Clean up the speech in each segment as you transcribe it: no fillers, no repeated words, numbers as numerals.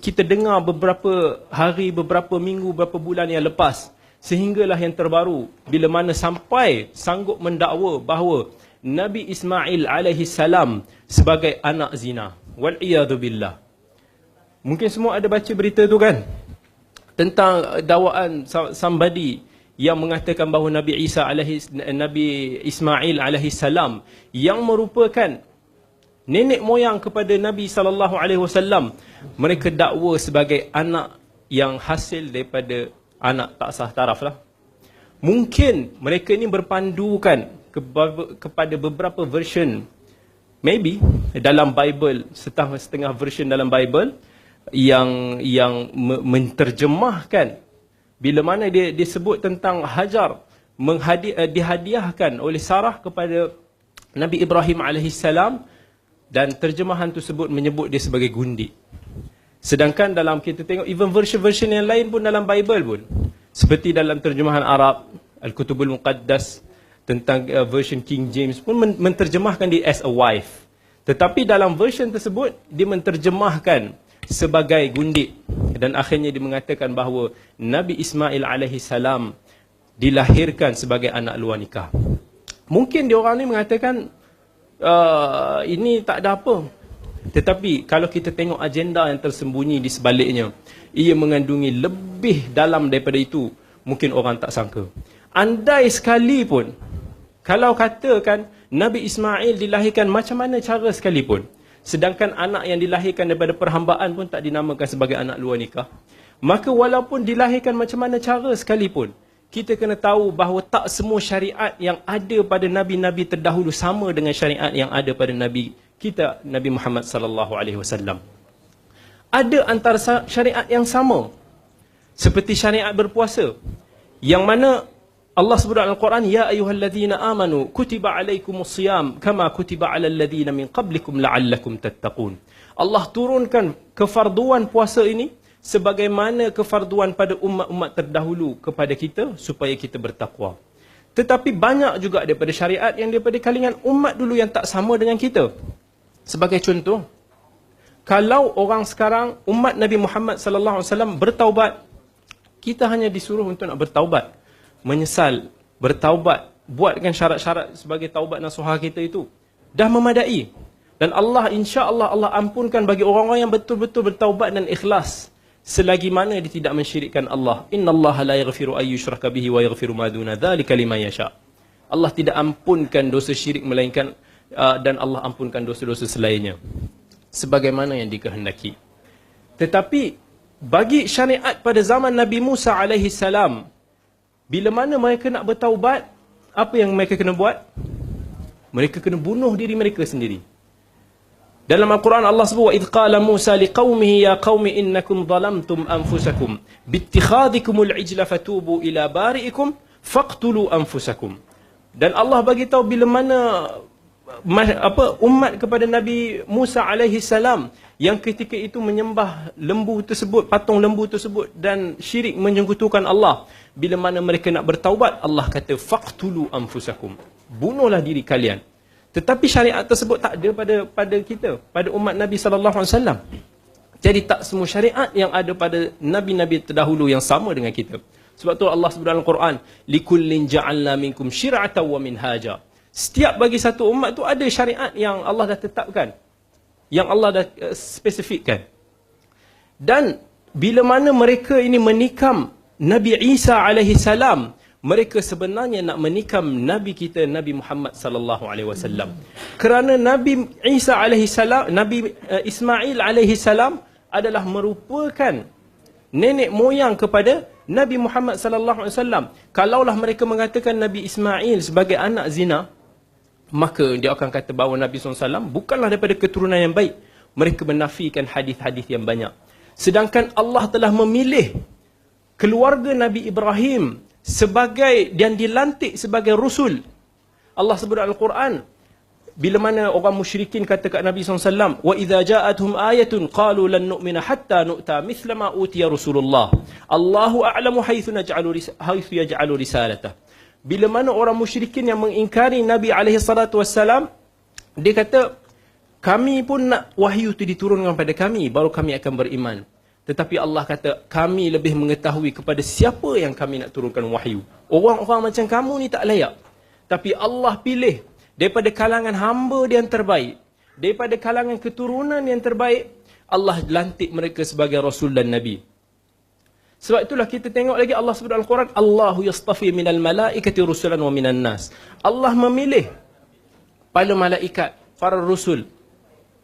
kita dengar beberapa hari, beberapa minggu, beberapa bulan yang lepas, sehinggalah yang terbaru, bila mana sampai sanggup mendakwa bahawa Nabi Ismail alaihi salam sebagai anak zina. Wal'iyadu billah. Mungkin semua ada baca berita tu kan? Tentang dakwaan somebody yang mengatakan bahawa Nabi Ismail alaihi salam yang merupakan nenek moyang kepada Nabi SAW, mereka dakwa sebagai anak yang hasil daripada anak tak sah taraf lah. Mungkin mereka ni berpandukan kepada beberapa version, maybe dalam Bible, setengah version dalam Bible yang menterjemahkan bila mana dia sebut tentang Hajar dihadiahkan oleh Sarah kepada Nabi Ibrahim alaihissalam, dan terjemahan tersebut menyebut dia sebagai gundik. Sedangkan dalam kita tengok even version-version yang lain pun dalam Bible pun, seperti dalam terjemahan Arab Al-Kutubul Muqaddas tentang version King James pun menterjemahkan dia as a wife. Tetapi dalam version tersebut dia menterjemahkan sebagai gundik, dan akhirnya dia mengatakan bahawa Nabi Ismail alaihi salam dilahirkan sebagai anak luar nikah. Mungkin dia orang ni mengatakan ini tak ada apa. Tetapi kalau kita tengok agenda yang tersembunyi di sebaliknya, ia mengandungi lebih dalam daripada itu. Mungkin orang tak sangka. Andai sekalipun, kalau katakan Nabi Ismail dilahirkan macam mana cara sekalipun, sedangkan anak yang dilahirkan daripada perhambaan pun tak dinamakan sebagai anak luar nikah, maka walaupun dilahirkan macam mana cara sekalipun, kita kena tahu bahawa tak semua syariat yang ada pada nabi-nabi terdahulu sama dengan syariat yang ada pada nabi kita, Nabi Muhammad sallallahu alaihi wasallam. Ada antara syariat yang sama, seperti syariat berpuasa, yang mana Allah sebut dalam Al-Quran, ya ayyuhalladzina amanu kutiba alaikumusiyam kama kutiba alal ladzina min qablikum la'allakum tattaqun. Allah turunkan kefarduan puasa ini sebagaimana kefarduan pada umat-umat terdahulu kepada kita, supaya kita bertakwa. Tetapi banyak juga daripada syariat yang daripada kalangan umat dulu yang tak sama dengan kita. Sebagai contoh, kalau orang sekarang, umat Nabi Muhammad sallallahu alaihi wasallam bertaubat, kita hanya disuruh untuk nak bertaubat, menyesal, bertaubat, buatkan syarat-syarat sebagai taubat nasuhah kita itu, dah memadai. Dan Allah, insya-Allah, Allah ampunkan bagi orang-orang yang betul-betul bertaubat dan ikhlas, selagi mana dia tidak mensyirikkan Allah. Innallaha la yaghfiru ay yushraka bihi wa yaghfiru ma duna dzalika liman yasha. Allah tidak ampunkan dosa syirik melainkan dan Allah ampunkan dosa-dosa selainnya sebagaimana yang dikehendaki. Tetapi bagi syariat pada zaman Nabi Musa alaihi salam, bila mana mereka nak bertaubat, apa yang mereka kena buat? Mereka kena bunuh diri mereka sendiri. Dalam Al-Quran Allah sebut, wa idh qala Musa liqaumihi ya qaumi innakum zalamtum anfusakum bittikhadikumul ijla fatubu ila bari'ikum faqtulu anfusakum. Dan Allah bagi tahu bila mana umat kepada Nabi Musa alaihi salam yang ketika itu menyembah lembu tersebut, patung lembu tersebut, dan syirik menyekutukan Allah. Bila mana mereka nak bertaubat, Allah kata faqtulu anfusakum, bunuhlah diri kalian. Tetapi syariat tersebut tak ada pada kita, pada umat Nabi sallallahu alaihi wasallam. Jadi tak semua syariat yang ada pada nabi-nabi terdahulu yang sama dengan kita. Sebab tu Allah sebut dalam Quran, likullin ja'alna minkum syir'atan wa minhaja. Setiap bagi satu umat tu ada syariat yang Allah dah tetapkan, yang Allah dah spesifikkan. Dan bila mana mereka ini menikam Nabi Isa alaihi salam, mereka sebenarnya nak menikam Nabi kita, Nabi Muhammad sallallahu alaihi wasallam. Kerana Nabi Isa alaihi salam, Nabi Ismail alaihi salam adalah merupakan nenek moyang kepada Nabi Muhammad sallallahu alaihi wasallam. Kalaulah mereka mengatakan Nabi Ismail sebagai anak zina, maka dia akan kata bahawa Nabi SAW bukanlah daripada keturunan yang baik. Mereka menafikan hadis-hadis yang banyak. Sedangkan Allah telah memilih keluarga Nabi Ibrahim sebagai, dan dilantik sebagai Rasul. Allah sebut dalam Al-Quran, bila mana orang musyrikin kata kat Nabi SAW, wa idza ja'atuhum ayatun qalu lan nu'mina hatta nu'ta mithla ma utiya Rasulullah. Allahu a'lamu haitsu yaj'alu risalatah. Bila mana orang musyrikin yang mengingkari Nabi SAW, dia kata, kami pun nak wahyu itu diturunkan pada kami, baru kami akan beriman. Tetapi Allah kata, kami lebih mengetahui kepada siapa yang kami nak turunkan wahyu. Orang-orang macam kamu ni tak layak. Tapi Allah pilih daripada kalangan hamba dia yang terbaik, daripada kalangan keturunan yang terbaik, Allah lantik mereka sebagai Rasul dan Nabi. Sebab itulah kita tengok lagi Allah sebut dalam Al-Quran, Allahu yastafi minal malaikati rusulan wa minan nas. Allah memilih para malaikat, para rasul,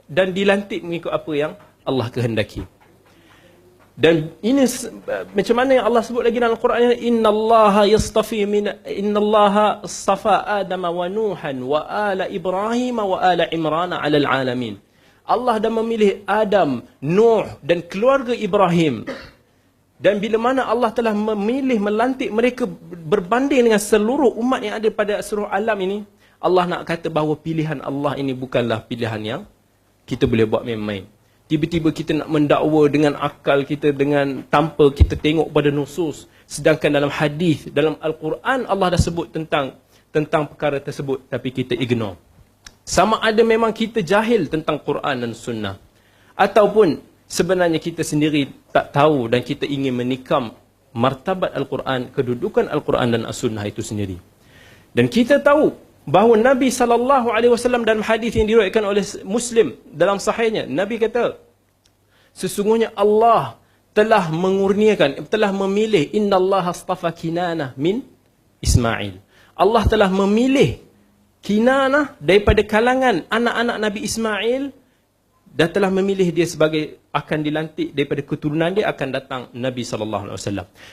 dan dilantik mengikut apa yang Allah kehendaki. Dan ini macam mana yang Allah sebut lagi dalam Al-Quran, innallaha yastafi innallaha astafa Adam wa Nuhan wa ala Ibrahim wa ala Imran 'alal alamin. Allah dah memilih Adam, Nuh dan keluarga Ibrahim. Dan bila mana Allah telah memilih, melantik mereka berbanding dengan seluruh umat yang ada pada seluruh alam ini, Allah nak kata bahawa pilihan Allah ini bukanlah pilihan yang kita boleh buat main-main. Tiba-tiba kita nak mendakwa dengan akal kita, dengan tanpa kita tengok pada nusus. Sedangkan dalam hadis, dalam Al-Quran Allah dah sebut tentang perkara tersebut, tapi kita ignore. Sama ada memang kita jahil tentang Quran dan Sunnah, ataupun sebenarnya kita sendiri tak tahu dan kita ingin menikam martabat Al-Quran, kedudukan Al-Quran dan As-Sunnah itu sendiri. Dan kita tahu bahawa Nabi SAW dalam hadis yang diriwayatkan oleh Muslim dalam sahihnya, Nabi kata, sesungguhnya Allah telah mengurniakan, telah memilih, innallaha astafa Kinanah min Ismail. Allah telah memilih Kinanah daripada kalangan anak-anak Nabi Ismail, dan telah memilih dia sebagai akan dilantik daripada keturunan dia akan datang Nabi SAW.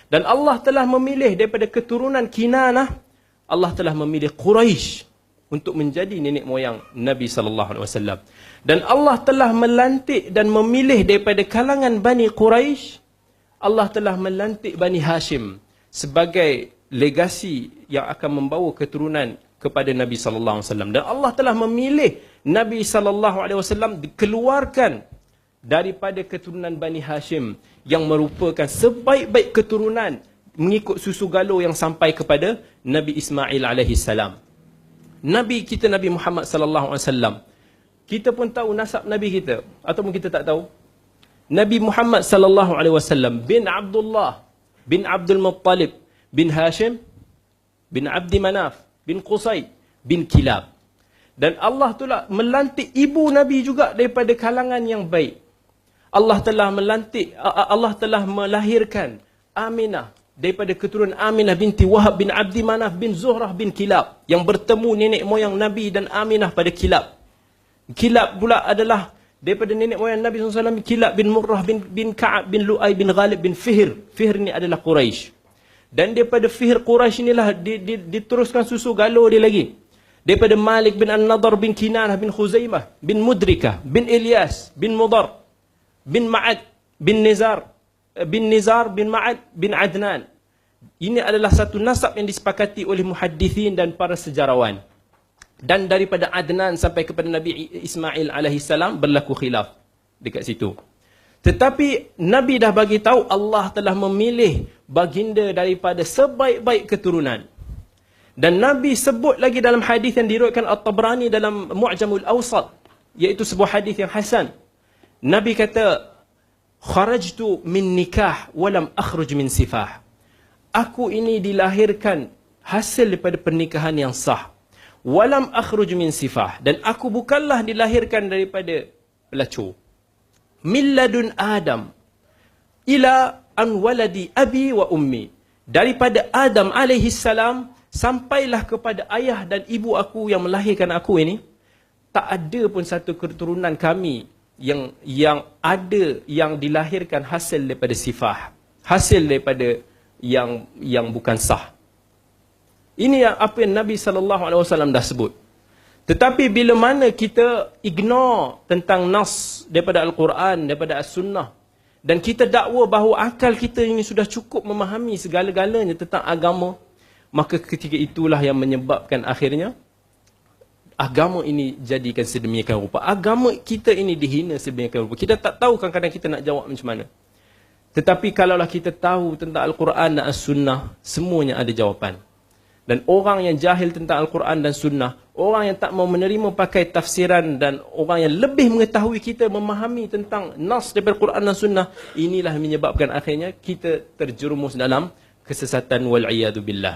Dan Allah telah memilih daripada keturunan Kinanah, Allah telah memilih Quraisy untuk menjadi nenek moyang Nabi SAW. Dan Allah telah melantik dan memilih daripada kalangan Bani Quraisy, Allah telah melantik Bani Hashim sebagai legasi yang akan membawa keturunan kepada Nabi SAW. Dan Allah telah memilih Nabi SAW dikeluarkan daripada keturunan Bani Hashim yang merupakan sebaik-baik keturunan mengikut susu galuh yang sampai kepada Nabi Ismail AS. Nabi kita, Nabi Muhammad SAW, kita pun tahu nasab Nabi kita, ataupun kita tak tahu? Nabi Muhammad SAW bin Abdullah bin Abdul Muttalib bin Hashim bin Abdi Manaf bin Qusay bin Kilab. Dan Allah telah melantik ibu Nabi juga daripada kalangan yang baik. Allah telah melantik, Allah telah melahirkan Aminah daripada keturunan Aminah binti Wahab bin Abdi Manaf bin Zuhrah bin Kilab, yang bertemu nenek moyang Nabi dan Aminah pada Kilab. Kilab pula adalah daripada nenek moyang Nabi SAW, Kilab bin Murrah bin Ka'ab bin Lu'ay bin Ghalib bin Fihr. Fihr ni adalah Quraisy. Dan daripada Fihr Quraisy inilah diteruskan susu galuh dia lagi. Daripada Malik bin An-Nadar bin Kinanah bin Khuzaimah bin Mudrikah bin Ilyas bin Mudar bin Ma'ad bin Nizar bin Ma'ad bin Adnan. Ini adalah satu nasab yang disepakati oleh muhaddithin dan para sejarawan. Dan daripada Adnan sampai kepada Nabi Ismail alaihissalam berlaku khilaf dekat situ. Tetapi Nabi dah bagi tahu Allah telah memilih baginda daripada sebaik-baik keturunan. Dan Nabi sebut lagi dalam hadis yang diriwayatkan At-Tabrani dalam Mu'jamul Awsat, iaitu sebuah hadis yang hasan. Nabi kata, kharajtu min nikah walam akhruj min sifah. Aku ini dilahirkan hasil daripada pernikahan yang sah. Walam akhruj min sifah. Dan aku bukanlah dilahirkan daripada pelacur. Min ladun Adam ila an waladi abi wa ummi. Daripada Adam alaihissalam sampailah kepada ayah dan ibu aku yang melahirkan aku ini, tak ada pun satu keturunan kami yang ada yang dilahirkan hasil daripada sifah, hasil daripada yang bukan sah. Ini yang apa yang Nabi SAW dah sebut. Tetapi bila mana kita ignore tentang nas daripada Al-Quran, daripada As-Sunnah, dan kita dakwa bahawa akal kita ini sudah cukup memahami segala-galanya tentang agama, maka ketika itulah yang menyebabkan akhirnya agama ini jadikan sedemikian rupa. Agama kita ini dihina sedemikian rupa. Kita tak tahu kadang-kadang kita nak jawab macam mana. Tetapi kalaulah kita tahu tentang Al-Quran dan As-Sunnah, semuanya ada jawapan. Dan orang yang jahil tentang Al-Quran dan Sunnah, orang yang tak mau menerima pakai tafsiran, dan orang yang lebih mengetahui kita memahami tentang nas daripada Quran dan Sunnah, inilah yang menyebabkan akhirnya kita terjerumus dalam kesesatan, wal'iyadu billah.